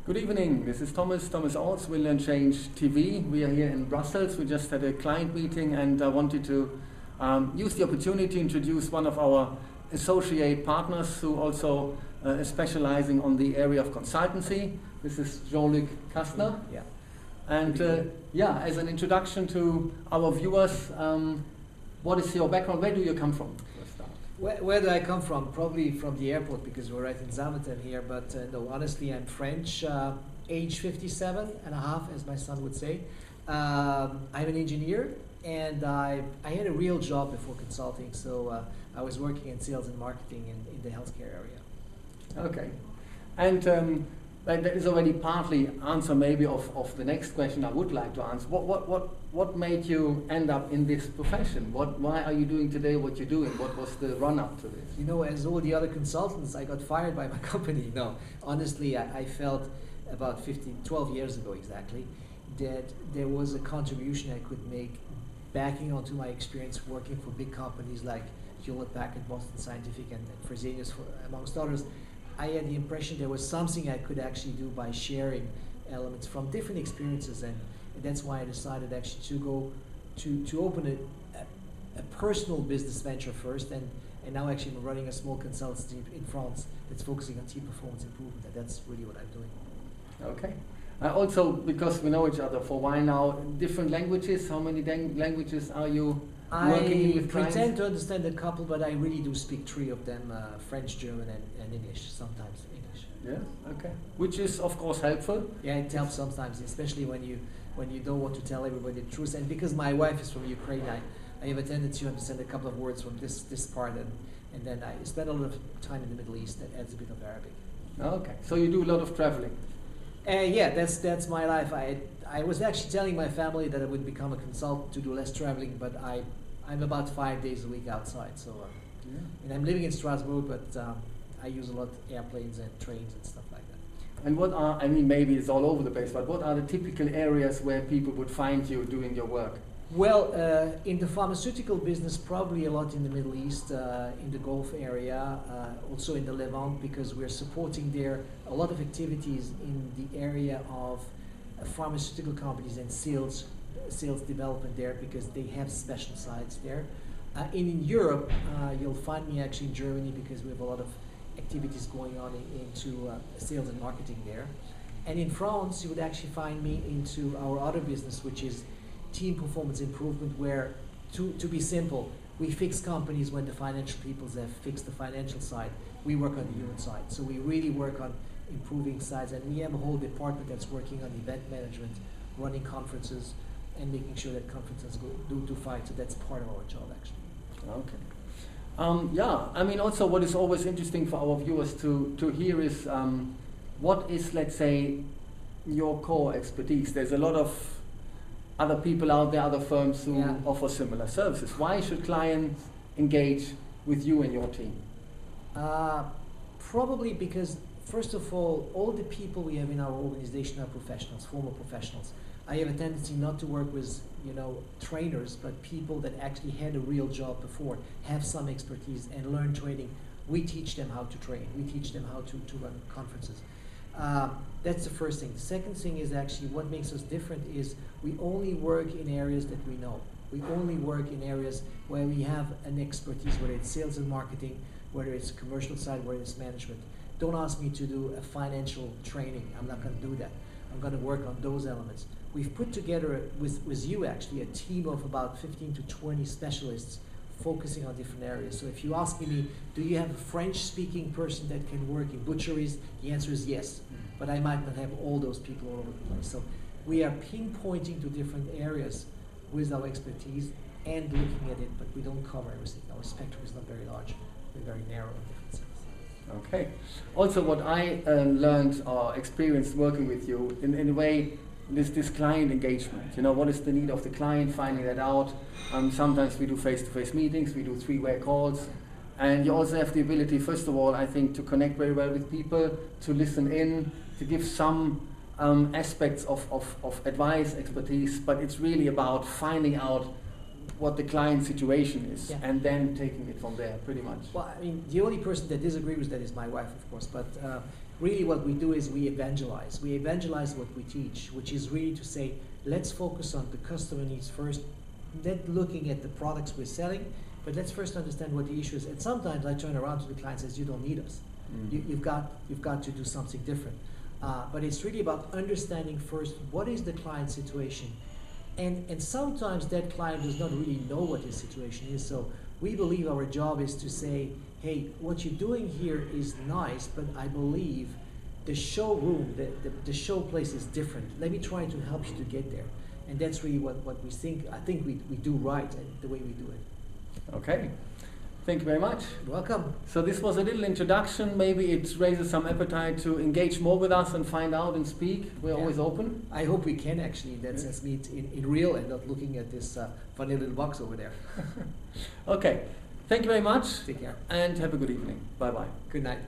Good evening, this is Thomas Orths of WinLearnChange TV. We are here in Brussels. We just had a client meeting and I wanted to use the opportunity to introduce one of our associate partners who also is specializing on the area of consultancy. This is Jean-Luc Kastner. Yeah. And as an introduction to our viewers, what is your background? Where do you come from? Where do I come from? Probably from the airport because we're right in Zaventem here, but no, honestly I'm French, age 57 and a half as my son would say. I'm an engineer and I had a real job before consulting, so I was working in sales and marketing in the healthcare area. Okay, and that is already partly answer maybe of the next question I would like to answer. What made you end up in this profession? Why are you doing today what you're doing? What was the run-up to this? You know, as all the other consultants, I got fired by my company. No, honestly, I felt about 12 years ago exactly, that there was a contribution I could make backing onto my experience working for big companies like Hewlett-Packard, Boston Scientific, and Fresenius, amongst others. I had the impression there was something I could actually do by sharing elements from different experiences, and that's why I decided actually to go to open a personal business venture first, and now actually I'm running a small consultancy in France that's focusing on team performance improvement, and that's really what I'm doing. Okay. Also, because we know each other for a while now, different languages, how many languages are you working with clients? I pretend to understand a couple, but I really do speak 3 of them, French, German, and English, sometimes English. Yeah, okay. Which is, of course, helpful. Yeah, it helps sometimes, especially when you don't want to tell everybody the truth. And because my wife is from Ukraine, I have a tendency to understand a couple of words from this part, and then I spend a lot of time in the Middle East that adds a bit of Arabic. Okay, so you do a lot of traveling. Yeah, that's my life. I was actually telling my family that I would become a consultant to do less traveling, but I'm about 5 days a week outside. So, and I'm living in Strasbourg, but I use a lot of airplanes and trains and stuff like that. And what are, I mean, maybe it's all over the place, but what are the typical areas where people would find you doing your work? Well, in the pharmaceutical business, probably a lot in the Middle East, in the Gulf area, also in the Levant, because we're supporting there a lot of activities in the area of pharmaceutical companies and sales development there, because they have special sites there. In Europe, you'll find me actually in Germany because we have a lot of activities going on into sales and marketing there. And in France, you would actually find me into our other business, which is team performance improvement, where, to be simple, we fix companies when the financial people have fixed the financial side. We work on the human side. So we really work on improving sides, and we have a whole department that's working on event management, running conferences, and making sure that conferences do fine. So that's part of our job, actually. Okay. I mean, also what is always interesting for our viewers to hear is what is, let's say, your core expertise. There's a lot of other people out there, other firms who offer similar services. Why should clients engage with you and your team? Probably because, first of all the people we have in our organization are professionals, former professionals. I have a tendency not to work with, trainers, but people that actually had a real job before, have some expertise and learn training. We teach them how to train. We teach them how to run conferences. That's the first thing. The second thing is actually what makes us different is we only work in areas that we know. We only work in areas where we have an expertise, whether it's sales and marketing, whether it's commercial side, whether it's management. Don't ask me to do a financial training. I'm not going to do that. I'm going to work on those elements. We've put together with you actually a team of about 15 to 20 specialists focusing on different areas. So if you ask me, do you have a French-speaking person that can work in butcheries? The answer is yes, but I might not have all those people all over the place. So we are pinpointing to different areas with our expertise and looking at it, but we don't cover everything. Our spectrum is not very large. We're very narrow in different senses. Okay. Also, what I learned or experienced working with you, in a way, this client engagement. What is the need of the client, finding that out. Sometimes we do face-to-face meetings, we do 3-way calls, and you also have the ability, first of all, I think, to connect very well with people, to listen in, to give some aspects of advice, expertise, but it's really about finding out what the client situation is, Yeah. and then taking it from there, pretty much. Well, I mean, the only person that disagrees with that is my wife, of course, but really what we do is we evangelize. We evangelize what we teach, which is really to say, let's focus on the customer needs first, then looking at the products we're selling, but let's first understand what the issue is. And sometimes I turn around to the client and says, you don't need us. You've got to do something different. But it's really about understanding first what is the client's situation. And sometimes that client does not really know what his situation is. So we believe our job is to say, hey, what you're doing here is nice, but I believe the showroom, the show place is different. Let me try to help you to get there. And that's really what we think. I think we do right the way we do it. Okay. Thank you very much. You're welcome. So this was a little introduction. Maybe it raises some appetite to engage more with us and find out and speak. We're always open. I hope we can actually, in that sense, meet in real and not looking at this funny little box over there. Okay. Thank you very much. Take care. And have a good evening. Bye-bye. Good night.